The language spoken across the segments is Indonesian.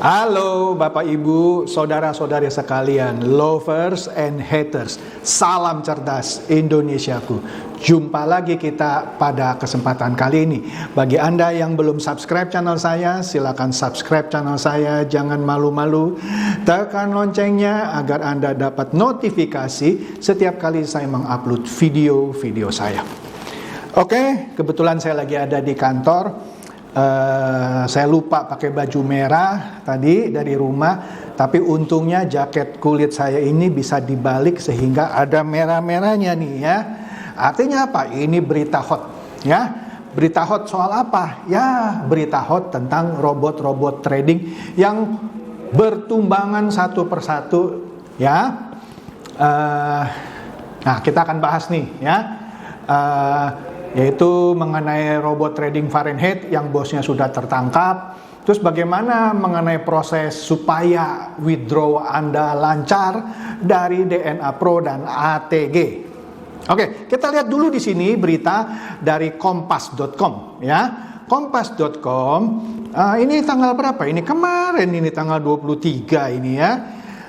Halo Bapak Ibu, saudara-saudari sekalian, lovers and haters. Salam cerdas Indonesiaku. Jumpa lagi kita pada kesempatan kali ini. Bagi Anda yang belum subscribe channel saya, silakan subscribe channel saya. Jangan malu-malu. Tekan loncengnya agar Anda dapat notifikasi setiap kali saya mengupload video-video saya. Oke, kebetulan saya lagi ada di kantor. Saya lupa pakai baju merah tadi dari rumah, tapi untungnya jaket kulit saya ini bisa dibalik sehingga ada merah-merahnya nih ya. Artinya apa? Ini berita hot ya. Berita hot soal apa? Ya, berita hot tentang robot-robot trading yang bertumbangan satu persatu ya. Nah, kita akan bahas nih ya. Yaitu mengenai robot trading Fahrenheit yang bosnya sudah tertangkap. Terus bagaimana mengenai proses supaya withdraw Anda lancar dari DNA Pro dan ATG. Oke, kita lihat dulu di sini berita dari kompas.com ya. Kompas.com ini tanggal berapa? Ini kemarin, ini tanggal 23 ini ya.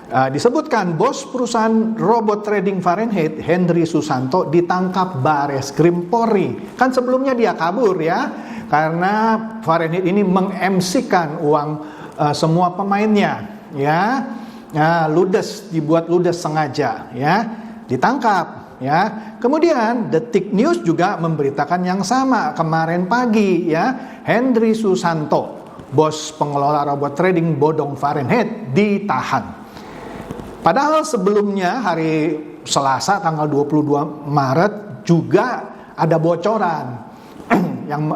Disebutkan bos perusahaan robot trading Fahrenheit Henry Susanto ditangkap Bareskrim Polri. Kan sebelumnya dia kabur ya, karena Fahrenheit ini meng-MC-kan uang semua pemainnya ya. Nah, ludes, dibuat ludes sengaja ya, ditangkap ya. Kemudian Detik News juga memberitakan yang sama kemarin pagi ya. Henry Susanto, bos pengelola robot trading bodong Fahrenheit, ditahan. Padahal sebelumnya hari Selasa tanggal 22 Maret juga ada bocoran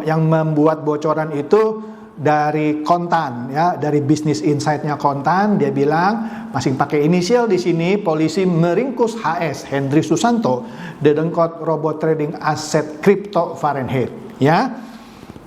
yang membuat bocoran itu dari Kontan ya, dari Business Insight-nya Kontan. Dia bilang masih pakai inisial di sini, polisi meringkus HS Henry Susanto dedengkot robot trading aset kripto Fahrenheit ya.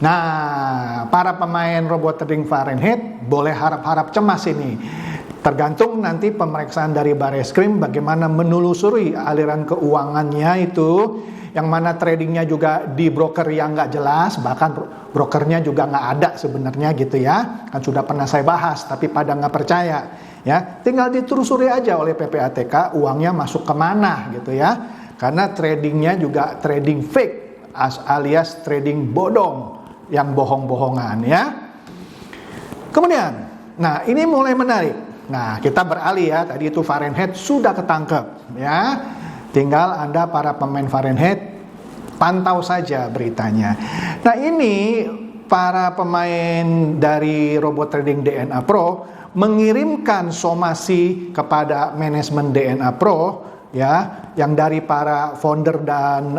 Nah, para pemain robot trading Fahrenheit boleh harap-harap cemas ini. Tergantung nanti pemeriksaan dari Bareskrim bagaimana menelusuri aliran keuangannya itu, yang mana tradingnya juga di broker yang nggak jelas, bahkan brokernya juga nggak ada sebenarnya gitu ya. Kan sudah pernah saya bahas, tapi pada nggak percaya ya. Tinggal ditelusuri aja oleh PPATK uangnya masuk kemana gitu ya. Karena tradingnya juga trading fake alias trading bodong yang bohong-bohongan ya. Kemudian, nah ini mulai menarik. Nah, kita beralih ya, tadi itu Fahrenheit sudah ketangkep ya. Tinggal Anda para pemain Fahrenheit pantau saja beritanya. Nah, ini para pemain dari robot trading DNA Pro mengirimkan somasi kepada manajemen DNA Pro ya, yang dari para founder dan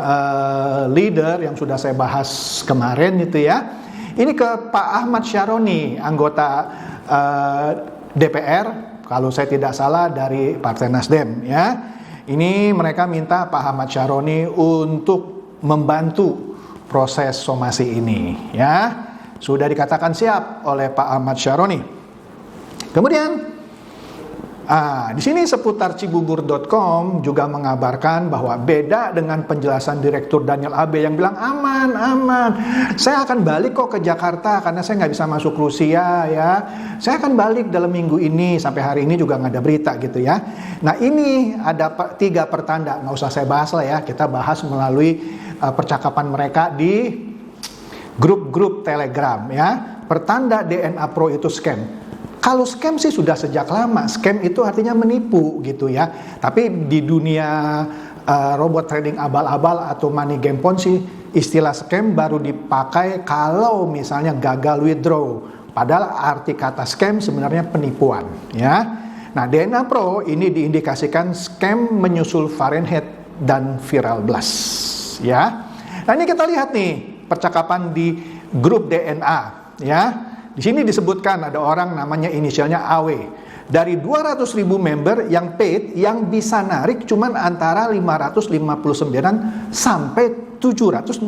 leader yang sudah saya bahas kemarin itu ya. Ini ke Pak Ahmad Syaroni, anggota DPR, kalau saya tidak salah dari Partai Nasdem ya. Ini mereka minta Pak Ahmad Syaroni untuk membantu proses somasi ini ya. Sudah dikatakan siap oleh Pak Ahmad Syaroni. Kemudian di sini seputar Cibubur.com juga mengabarkan bahwa beda dengan penjelasan Direktur Daniel Abe yang bilang aman, saya akan balik kok ke Jakarta karena saya nggak bisa masuk Rusia ya. Saya akan balik dalam minggu ini, sampai hari ini juga nggak ada berita gitu ya. Nah ini ada 3 pertanda, nggak usah saya bahas lah ya, kita bahas melalui percakapan mereka di grup-grup Telegram ya. Pertanda DNA Pro itu scam. Kalau scam sih sudah sejak lama. Scam itu artinya menipu gitu ya. Tapi di dunia robot trading abal-abal atau money game ponzi, istilah scam baru dipakai kalau misalnya gagal withdraw. Padahal arti kata scam sebenarnya penipuan ya. Nah, DNA Pro ini diindikasikan scam menyusul Fahrenheit dan Viral Blast ya. Nah, ini kita lihat nih percakapan di grup DNA ya. Di sini disebutkan ada orang namanya inisialnya AW. Dari 200.000 member yang paid, yang bisa narik cuman antara 559 sampai 766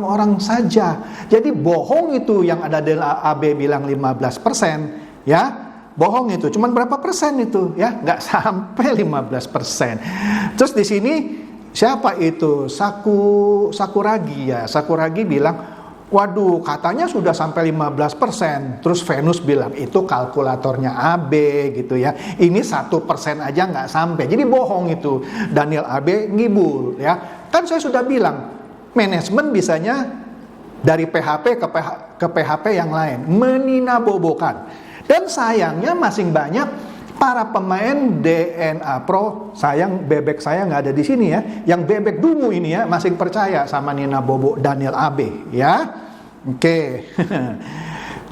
orang saja. Jadi bohong itu yang ada di AB bilang 15% ya. Bohong itu, cuman berapa persen itu ya? Nggak sampai 15%. Terus di sini siapa itu? Sakuragi ya. Sakuragi bilang, Waduh, katanya sudah sampai 15%. Terus Venus bilang, itu kalkulatornya AB gitu ya. Ini 1% aja nggak sampai. Jadi bohong itu. Daniel AB ngibul ya. Kan saya sudah bilang, manajemen bisanya dari PHP ke PHP yang lain. Meninabobokan. Dan sayangnya masih banyak para pemain DNA Pro, sayang bebek saya nggak ada di sini ya. Yang bebek dungu ini ya, masih percaya sama Nina Bobo Daniel AB ya. Oke.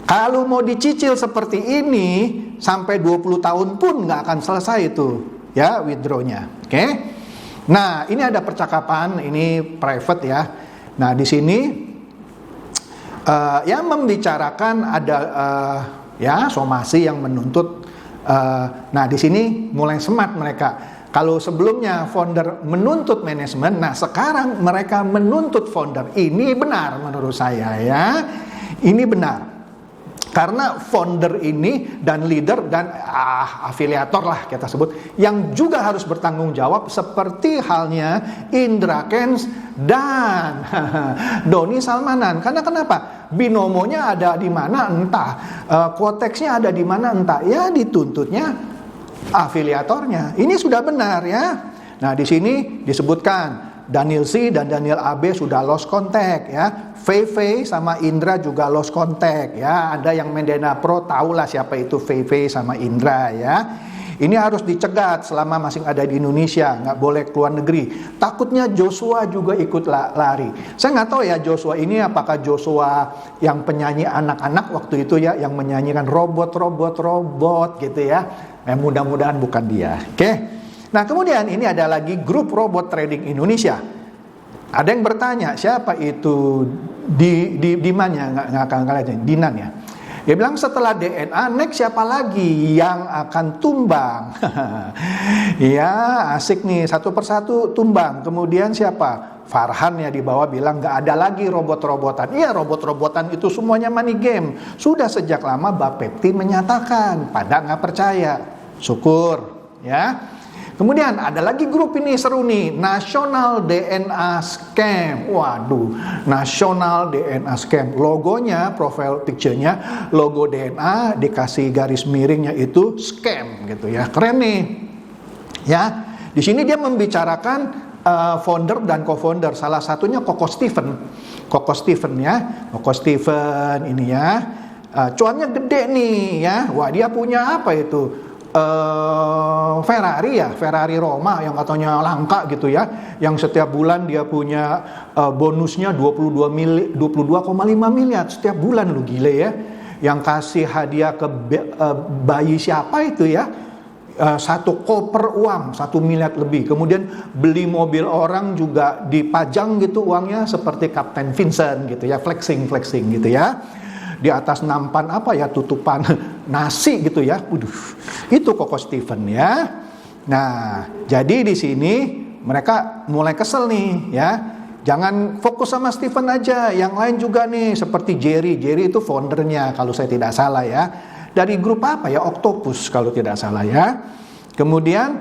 Kalau mau dicicil seperti ini sampai 20 tahun pun nggak akan selesai itu ya withdrawnya. Oke. Nah, ini ada percakapan, ini private ya. Nah, di sini yang membicarakan ada ya somasi yang menuntut. Nah, di sini mulai smart mereka. Kalau sebelumnya founder menuntut manajemen, nah sekarang mereka menuntut founder. Ini benar menurut saya ya. Ini benar. Karena founder ini dan leader dan afiliator lah kita sebut, yang juga harus bertanggung jawab seperti halnya Indra Kents dan Doni Salmanan. Karena kenapa? Binomonya ada di mana entah, quotex-nya ada di mana entah. Ya dituntutnya afiliatornya. Ini sudah benar ya. Nah, di sini disebutkan Daniel C dan Daniel AB sudah lost contact ya. VV sama Indra juga lost contact ya. Ada yang main DNA Pro tahulah siapa itu VV sama Indra ya. Ini harus dicegat selama masih ada di Indonesia, nggak boleh keluar negeri. Takutnya Joshua juga ikut lari. Saya nggak tahu ya Joshua ini apakah Joshua yang penyanyi anak-anak waktu itu ya, yang menyanyikan robot gitu ya. Mudah-mudahan bukan dia. Oke. Nah, kemudian ini ada lagi grup robot trading Indonesia. Ada yang bertanya, siapa itu Diman-nya? Nggak akan kalian, Dinan ya. Dia bilang setelah DNA, next siapa lagi yang akan tumbang? Ya, asik nih, satu persatu tumbang. Kemudian siapa? Farhan ya di bawah bilang nggak ada lagi robot-robotan. Iya, robot-robotan itu semuanya money game. Sudah sejak lama Bapepti menyatakan, pada nggak percaya. Syukur, ya. Kemudian ada lagi grup ini seru nih, National DNA Scam. Waduh, National DNA Scam. Logonya, profile picture-nya, logo DNA dikasih garis miringnya itu scam gitu ya. Keren nih. Ya, di sini dia membicarakan founder dan co-founder. Salah satunya Coco Stephen. Coco Stephen ya. Coco Stephen ini ya. Cuannya gede nih ya. Wah, dia punya apa itu? Ferrari ya, Ferrari Roma yang katanya langka gitu ya, yang setiap bulan dia punya bonusnya 22,5 miliar setiap bulan, lu gile ya. Yang kasih hadiah ke bayi siapa itu ya, satu koper uang 1 miliar lebih. Kemudian beli mobil orang juga dipajang gitu uangnya seperti Kapten Vincent gitu ya, flexing gitu ya. Di atas nampan apa ya, tutupan nasi gitu ya. Itu Coco Stephen ya. Nah, jadi di sini mereka mulai kesel nih ya. Jangan fokus sama Stephen aja, yang lain juga nih seperti Jerry. Jerry itu foundernya kalau saya tidak salah ya. Dari grup apa ya, Octopus kalau tidak salah ya. Kemudian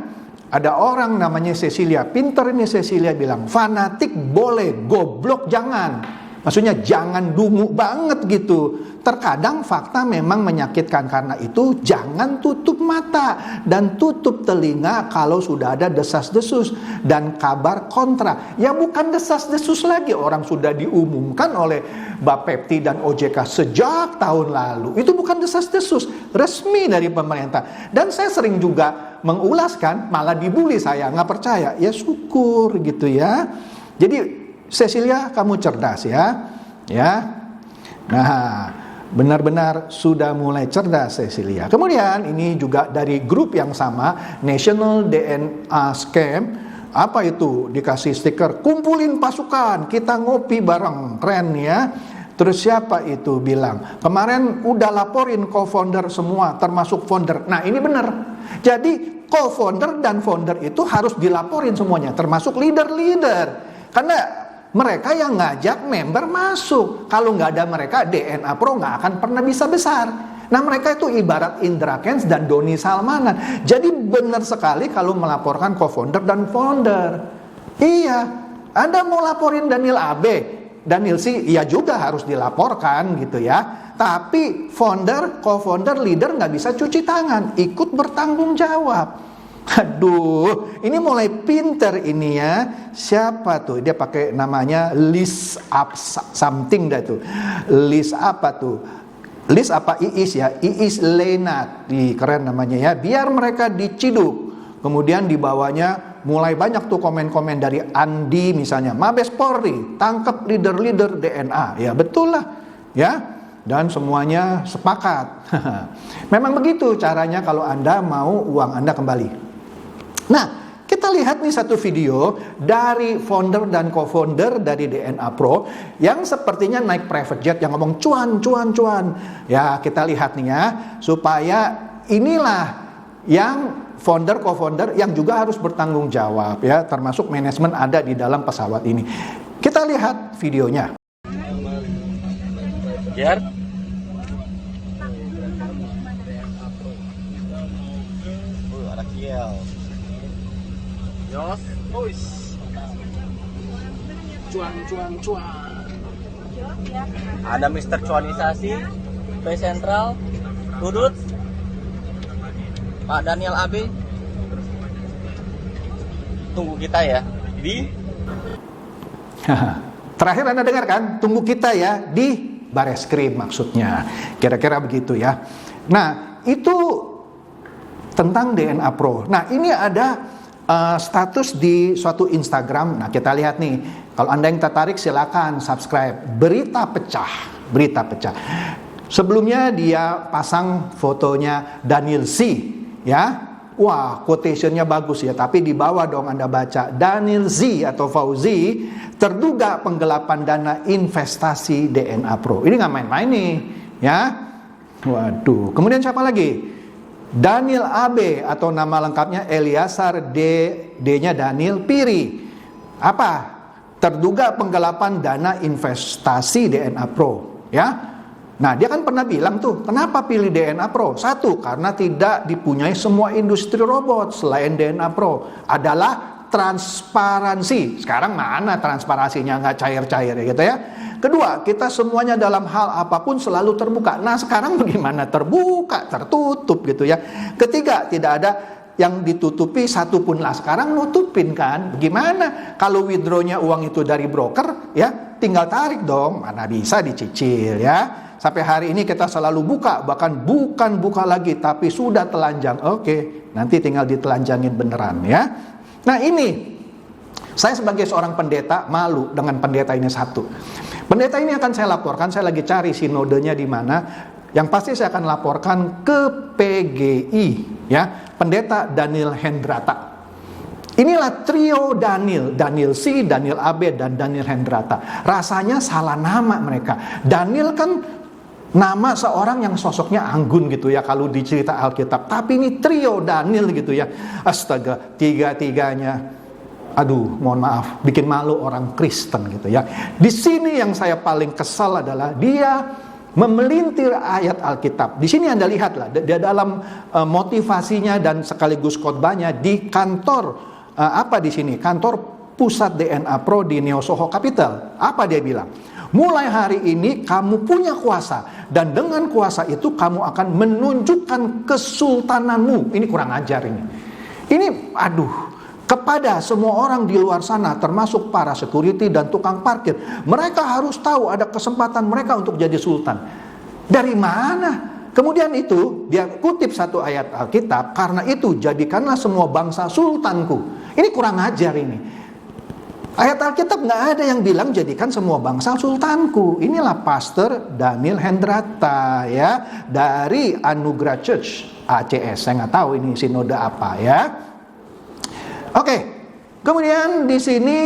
ada orang namanya Cecilia. Pinter ini Cecilia bilang, fanatik boleh, goblok jangan. Maksudnya jangan dungu banget gitu. Terkadang fakta memang menyakitkan, karena itu jangan tutup mata dan tutup telinga kalau sudah ada desas-desus dan kabar kontra. Ya bukan desas-desus lagi, orang sudah diumumkan oleh Bapepti dan OJK sejak tahun lalu. Itu bukan desas-desus, resmi dari pemerintah. Dan saya sering juga mengulaskan, malah dibully saya, nggak percaya. Ya syukur gitu ya. Jadi Cecilia, kamu cerdas ya. Nah, benar-benar sudah mulai cerdas Cecilia. Kemudian ini juga dari grup yang sama, National DNA Scam. Apa itu? Dikasih stiker, kumpulin pasukan, kita ngopi bareng. Keren ya. Terus siapa itu bilang, kemarin udah laporin co-founder semua, termasuk founder. Nah, ini benar. Jadi co-founder dan founder itu harus dilaporin semuanya, termasuk leader-leader. Karena mereka yang ngajak member masuk. Kalau nggak ada mereka, DNA Pro nggak akan pernah bisa besar. Nah, mereka itu ibarat Indra Kents dan Doni Salmanan. Jadi benar sekali kalau melaporkan co-founder dan founder. Iya, Anda mau laporin Daniel AB, Daniel C, ya juga harus dilaporkan gitu ya. Tapi founder, co-founder, leader nggak bisa cuci tangan, ikut bertanggung jawab. Aduh, ini mulai pinter ini ya. Siapa tuh? Dia pakai namanya list up something dah tuh. List apa tuh? List apa Iis ya? Iis Lena, keren namanya ya. Biar mereka diciduk. Kemudian di bawahnya mulai banyak tuh komen-komen dari Andi misalnya. Mabes Polri, tangkap leader-leader DNA. Ya betul lah, ya. Dan semuanya sepakat. Memang begitu caranya kalau Anda mau uang Anda kembali. Nah, kita lihat nih satu video dari founder dan co-founder dari DNA Pro yang sepertinya naik private jet yang ngomong cuan. Ya, kita lihat nih ya, supaya inilah yang founder co-founder yang juga harus bertanggung jawab ya, termasuk manajemen ada di dalam pesawat ini. Kita lihat videonya. Ger. Ada kiel. Yos, ois. Cuan. Ada Mister Cuanisasi, P Sentral, Tudut, Pak Daniel AB. Tunggu kita ya di. Terakhir Anda dengar kan? Tunggu kita ya di Bareskrim maksudnya. Kira-kira begitu ya. Nah, itu tentang DNA Pro. Nah, ini ada status di suatu Instagram. Nah, kita lihat nih. Kalau Anda yang tertarik silakan subscribe. Berita pecah. Sebelumnya dia pasang fotonya Daniel C, ya. Wah, quotationnya bagus ya, tapi di bawah dong Anda baca Daniel Z atau Fauzi terduga penggelapan dana investasi DNA Pro. Ini nggak main-main nih, ya. Waduh. Kemudian siapa lagi? Daniel AB atau nama lengkapnya Eliasar D-nya Daniel Piri. Apa? Terduga penggelapan dana investasi DNA Pro, ya. Nah, dia kan pernah bilang tuh, kenapa pilih DNA Pro? Satu, karena tidak dipunyai semua industri robot selain DNA Pro. Adalah transparansi. Sekarang mana transparansinya, nggak cair-cair ya gitu ya. Kedua, kita semuanya dalam hal apapun selalu terbuka. Nah, sekarang bagaimana terbuka, tertutup gitu ya. Ketiga, tidak ada yang ditutupi satupun lah. Sekarang nutupin kan. Bagaimana kalau withdrawnya uang itu dari broker ya, tinggal tarik dong. Mana bisa dicicil ya. Sampai hari ini kita selalu buka, bahkan bukan buka lagi, tapi sudah telanjang. Oke, nanti tinggal ditelanjangin beneran ya. Nah ini, saya sebagai seorang pendeta malu dengan pendeta ini satu. Pendeta ini akan saya laporkan, saya lagi cari sinodenya di mana. Yang pasti saya akan laporkan ke PGI, ya, Pendeta Daniel Hendrata. Inilah trio Daniel C, Daniel AB, dan Daniel Hendrata. Rasanya salah nama mereka. Daniel kan nama seorang yang sosoknya anggun gitu ya kalau di cerita Alkitab. Tapi ini trio Daniel gitu ya. Astaga, tiga-tiganya. Aduh, mohon maaf, bikin malu orang Kristen gitu ya. Di sini yang saya paling kesal adalah dia memelintir ayat Alkitab. Di sini Anda lihatlah, di dalam motivasinya dan sekaligus khotbahnya di kantor apa di sini? Kantor pusat DNA Pro di Neo Soho Capital. Apa dia bilang? Mulai hari ini kamu punya kuasa, dan dengan kuasa itu kamu akan menunjukkan kesultananmu. Ini kurang ajar ini. Ini kepada semua orang di luar sana, termasuk para security dan tukang parkir, mereka harus tahu ada kesempatan mereka untuk jadi sultan. Dari mana? Kemudian itu dia kutip satu ayat Alkitab, karena itu jadikanlah semua bangsa sultanku. Ini kurang ajar ini. Ayat Alkitab nggak ada yang bilang jadikan semua bangsa sultanku. Inilah Pastor Daniel Hendrata ya, dari Anugerah Church ACS. Saya nggak tahu ini sinode apa ya. Oke, kemudian di sini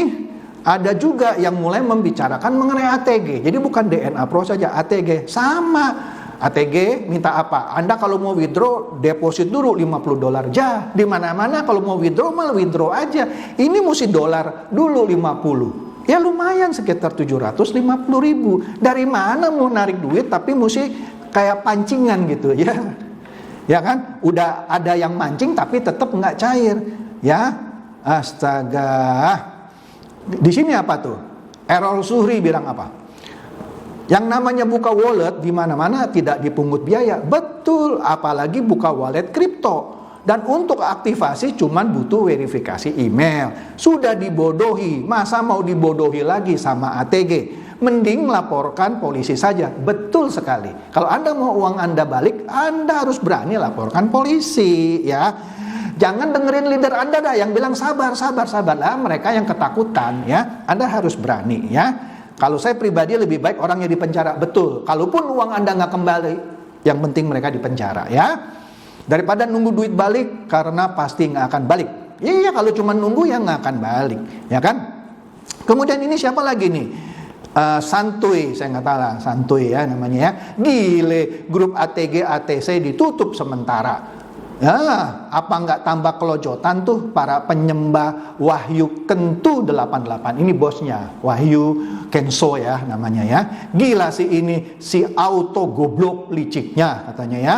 ada juga yang mulai membicarakan mengenai ATG. Jadi bukan DNA Pro saja, ATG sama. ATG minta apa? Anda kalau mau withdraw, deposit dulu $50 aja. Di mana-mana kalau mau withdraw, malah withdraw aja. Ini mesti dolar dulu 50. Ya lumayan sekitar 750.000. Dari mana mau narik duit tapi mesti kayak pancingan gitu ya. Ya kan? Udah ada yang mancing tapi tetap nggak cair. Ya, astaga. Di sini apa tuh? Errol Zuhri bilang apa? Yang namanya buka wallet di mana-mana tidak dipungut biaya. Betul, apalagi buka wallet kripto. Dan untuk aktivasi cuman butuh verifikasi email. Sudah dibodohi, masa mau dibodohi lagi sama ATG? Mending laporkan polisi saja. Betul sekali. Kalau Anda mau uang Anda balik, Anda harus berani laporkan polisi, ya. Jangan dengerin leader Anda dah yang bilang sabar lah, mereka yang ketakutan, ya. Anda harus berani, ya. Kalau saya pribadi lebih baik orangnya di penjara, betul. Kalaupun uang Anda nggak kembali, yang penting mereka di penjara, ya. Daripada nunggu duit balik, karena pasti nggak akan balik. Iya, kalau cuma nunggu ya nggak akan balik, ya kan? Kemudian ini siapa lagi nih? Santuy, saya nggak tahu lah, Santuy ya namanya ya. Gile, grup ATG ATC ditutup sementara. Ya, apa nggak tambah kelojotan tuh para penyembah Wahyu Kentu 88. Ini bosnya, Wahyu Kenso ya namanya ya. Gila sih ini, si auto goblok liciknya katanya ya.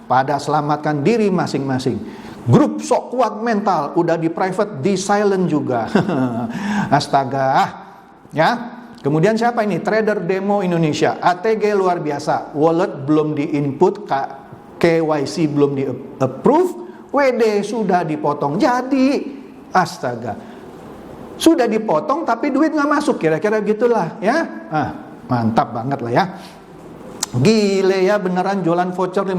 Pada selamatkan diri masing-masing. Grup sok kuat mental, udah di private, di silent juga. Astaga, ya. Kemudian siapa ini? Trader Demo Indonesia, ATG luar biasa, wallet belum di input, KYC belum di approve, WD sudah dipotong. Jadi, astaga, sudah dipotong tapi duit nggak masuk, kira-kira gitulah ya. Mantap banget lah ya. Gile ya, beneran jualan voucher $50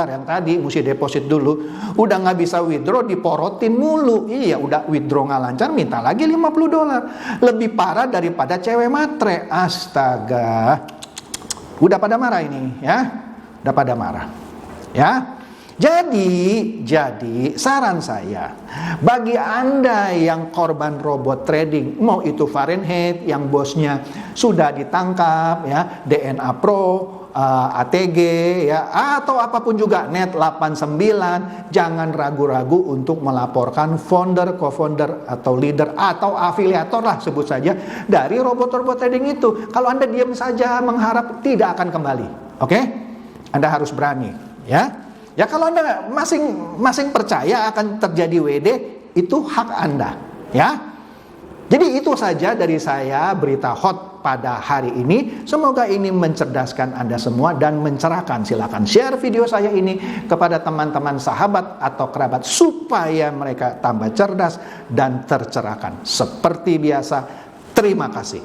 yang tadi mesti deposit dulu. Udah nggak bisa withdraw, diporotin mulu. Iya, udah withdraw nggak lancar, minta lagi $50. Lebih parah daripada cewek matre. Astaga. Udah pada marah ini ya. Udah pada marah. Ya. Jadi saran saya bagi Anda yang korban robot trading, mau itu Fahrenheit yang bosnya sudah ditangkap ya, DNA Pro, ATG ya, atau apapun juga Net89, jangan ragu-ragu untuk melaporkan founder, co-founder atau leader atau afiliator lah sebut saja dari robot-robot trading itu. Kalau Anda diam saja mengharap, tidak akan kembali. Oke? Anda harus berani ya. Ya kalau Anda masing percaya akan terjadi WD, itu hak Anda, ya. Jadi itu saja dari saya berita hot pada hari ini. Semoga ini mencerdaskan Anda semua dan mencerahkan. Silakan share video saya ini kepada teman-teman sahabat atau kerabat supaya mereka tambah cerdas dan tercerahkan. Seperti biasa, terima kasih.